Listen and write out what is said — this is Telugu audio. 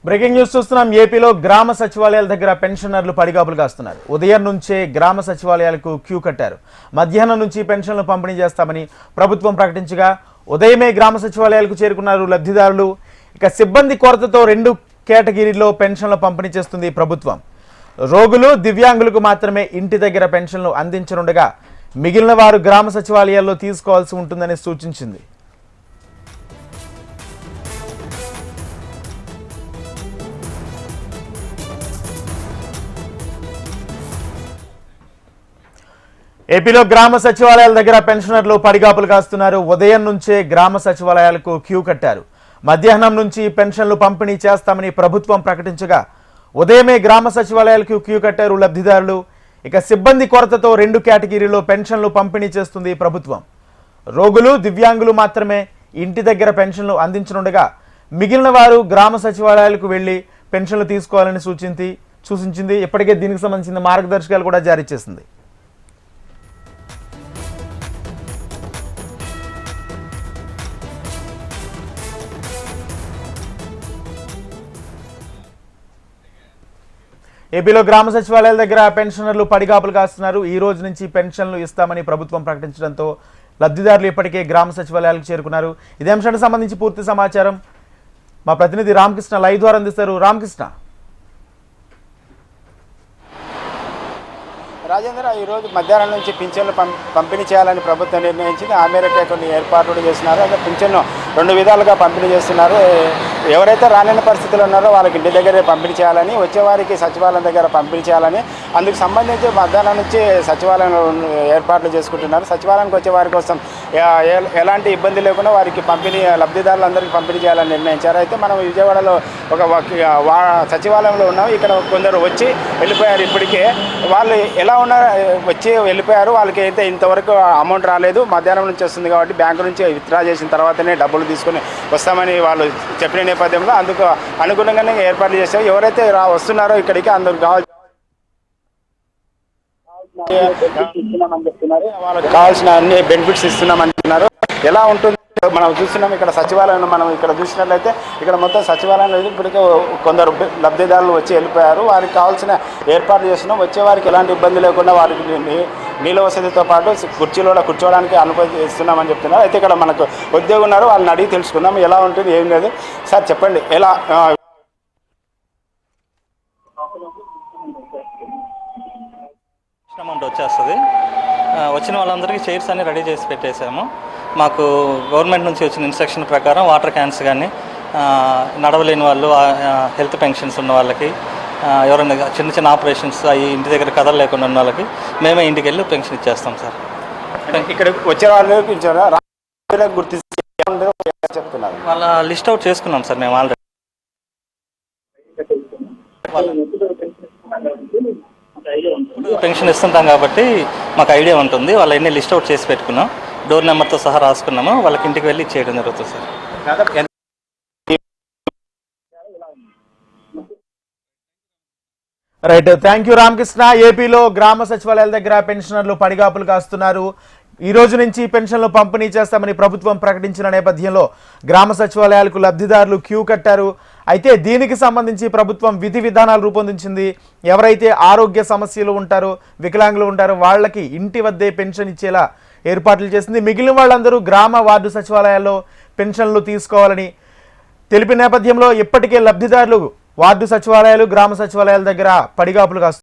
బ్రేకింగ్ న్యూస్ చూస్తున్నాం. ఏపీలో గ్రామ సచివాలయాల దగ్గర పెన్షనర్లు పడిగాపులు కాస్తున్నారు. ఉదయం నుంచే గ్రామ సచివాలయాలకు క్యూ కట్టారు. మధ్యాహ్నం నుంచి పెన్షన్లు పంపిణీ చేస్తామని ప్రభుత్వం ప్రకటించగా ఉదయమే గ్రామ సచివాలయాలకు చేరుకున్నారు లబ్ధిదారులు. ఇక సిబ్బంది కొరతతో 2 కేటగిరీల్లో పెన్షన్లు పంపిణీ చేస్తుంది ప్రభుత్వం. రోగులు, దివ్యాంగులకు మాత్రమే ఇంటి దగ్గర పెన్షన్లు అందించనుండగా మిగిలిన వారు గ్రామ సచివాలయాల్లో తీసుకోవాల్సి ఉంటుందని సూచించింది. ఏపీలో గ్రామ సచివాలయాల దగ్గర పెన్షనర్లు పడిగాపులు కాస్తున్నారు. ఉదయం నుంచే గ్రామ సచివాలయాలకు క్యూ కట్టారు. మధ్యాహ్నం నుంచి పెన్షన్లు పంపిణీ చేస్తామని ప్రభుత్వం ప్రకటించగా ఉదయమే గ్రామ సచివాలయాలకు క్యూ కట్టారు లబ్ధిదారులు. ఇక సిబ్బంది కొరతతో 2 కేటగిరీలో పెన్షన్లు పంపిణీ చేస్తుంది ప్రభుత్వం. రోగులు, దివ్యాంగులు మాత్రమే ఇంటి దగ్గర పెన్షన్లు అందించనుండగా మిగిలిన వారు గ్రామ సచివాలయాలకు వెళ్లి పెన్షన్లు తీసుకోవాలని సూచించింది. ఇప్పటికే దీనికి సంబంధించిన మార్గదర్శకాలు కూడా జారీ చేసింది. ఏపీలో గ్రామ సచివాలయాల దగ్గర పెన్షనర్లు పడిగాపులు కాస్తున్నారు. ఈ రోజు నుంచి పెన్షన్లు ఇస్తామని ప్రభుత్వం ప్రకటించడంతో లబ్ధిదారులు ఇప్పటికే గ్రామ సచివాలయాలకు చేరుకున్నారు. ఇదే అంశానికి సంబంధించి పూర్తి సమాచారం మా ప్రతినిధి రామకృష్ణ లైవ్ ద్వారా అందిస్తారు. రామకృష్ణ. రాజేంద్ర, ఈరోజు మధ్యాహ్నం నుంచి పింఛన్లు పంపిణీ చేయాలని ప్రభుత్వం నిర్ణయించింది. ఆ మేరకు కొన్ని ఏర్పాట్లు చేస్తున్నారు. అదే పింఛన్ను 2 విధాలుగా పంపిణీ చేస్తున్నారు. ఎవరైతే రాలేని పరిస్థితులు ఉన్నారో వాళ్ళకి ఇంటి దగ్గరే పంపిణీ చేయాలని, వచ్చేవారికి సచివాలయం దగ్గర పంపిణీ చేయాలని, అందుకు సంబంధించి మధ్యాహ్నం నుంచి సచివాలయంలో ఏర్పాట్లు చేసుకుంటున్నారు. సచివాలయానికి వచ్చే వారి కోసం ఎలాంటి ఇబ్బంది లేకుండా వారికి లబ్ధిదారులందరికీ పంపిణీ చేయాలని నిర్ణయించారు. అయితే మనం విజయవాడలో ఒక సచివాలయంలో ఉన్నాం. ఇక్కడ కొందరు వచ్చి వెళ్ళిపోయారు. ఇప్పటికే వాళ్ళు ఎలా వచ్చి వెళ్ళిపోయారు. వాళ్ళకి అయితే ఇంతవరకు అమౌంట్ రాలేదు. మధ్యాహ్నం నుంచి వస్తుంది కాబట్టి బ్యాంకు నుంచి విత్డ్రా చేసిన తర్వాతనే డబ్బులు తీసుకొని వస్తామని వాళ్ళు చెప్పిన నేపథ్యంలో అందుకు అనుగుణంగానే ఏర్పాట్లు చేశారు. ఎవరైతే వస్తున్నారో ఇక్కడికి అందరికి వాళ్ళకి కావాల్సిన అన్ని బెనిఫిట్స్ ఇస్తున్నామంటున్నారు. ఎలా ఉంటుంది మనం చూస్తున్నాం. ఇక్కడ సచివాలయం మనం ఇక్కడ చూసినట్లయితే ఇక్కడ మొత్తం సచివాలయంలో ఇప్పటికే కొందరు లబ్ధిదారులు వచ్చి వెళ్ళిపోయారు. వారికి కావాల్సిన ఏర్పాట్లు చేస్తున్నాం. వచ్చే వారికి ఎలాంటి ఇబ్బంది లేకుండా వారికి నీళ్ళ వసతితో పాటు కుర్చీలో కూర్చోవడానికి అనుమతిస్తున్నామని చెప్తున్నారు. అయితే ఇక్కడ మనకు ఉద్యోగం ఉన్నారు, వాళ్ళని అడిగి తెలుసుకుందాం ఎలా ఉంటుంది ఏం లేదు. సార్ చెప్పండి, ఎలా అమౌంట్ వచ్చేస్తుంది? వచ్చిన వాళ్ళందరికీ చైర్స్ అన్ని రెడీ చేసి పెట్టేసాము. మాకు గవర్నమెంట్ నుంచి వచ్చిన ఇన్స్ట్రక్షన్ ప్రకారం వాటర్ క్యాన్స్ కానీ, నడవలేని వాళ్ళు, హెల్త్ పెన్షన్స్ ఉన్న వాళ్ళకి, ఎవరైనా చిన్న చిన్న ఆపరేషన్స్ అవి ఇంటి దగ్గర కథలు లేకుండా ఉన్న వాళ్ళకి మేమే ఇంటికి వెళ్ళి పెన్షన్ ఇచ్చేస్తాం సార్. ఇక్కడ వచ్చే వాళ్ళకి చెప్తున్నారు. వాళ్ళ లిస్ట్ అవుట్ చేసుకున్నాం సార్ మేము ఆల్రెడీ. పెన్షన్ ఇస్తుంటాం కాబట్టి మాకు ఐడియా ఉంటుంది. వాళ్ళ ఎన్ని లిస్ట్ అవుట్ చేసి పెట్టుకున్నాం. డోర్ నెంబర్తో సహా రాసుకున్నాము. వాళ్ళకి ఇంటికి వెళ్ళి ఇచ్చేయడం జరుగుతుంది sir. Right, thank you Ramakrishna. ఏపీలో గ్రామ సచివాలయాల దగ్గర పెన్షనర్లు పడిగాపులు కాస్తున్నారు. ఈ రోజు నుంచి పెన్షన్లు పంపిణీ చేస్తామని ప్రభుత్వం ప్రకటించిన నేపథ్యంలో గ్రామ సచివాలయాలకు లబ్ధిదారులు క్యూ కట్టారు. అయితే దీనికి సంబంధించి ప్రభుత్వం విధి విధానాలు రూపొందించింది. ఎవరైతే ఆరోగ్య సమస్యలు ఉంటారో, వికలాంగులు ఉంటారో వాళ్ళకి ఇంటి వద్దే పెన్షన్ ఇచ్చేలా ఏర్పాట్లు చేసింది. మిగిలిన వాళ్ళందరూ గ్రామ వార్డు సచివాలయాల్లో పెన్షన్లు తీసుకోవాలని తెలిపిన నేపథ్యంలో ఇప్పటికే లబ్ధిదారులు వార్డు సచివాలయాలు, గ్రామ సచివాలయాల దగ్గర పడిగాపులు కాస్తున్నారు.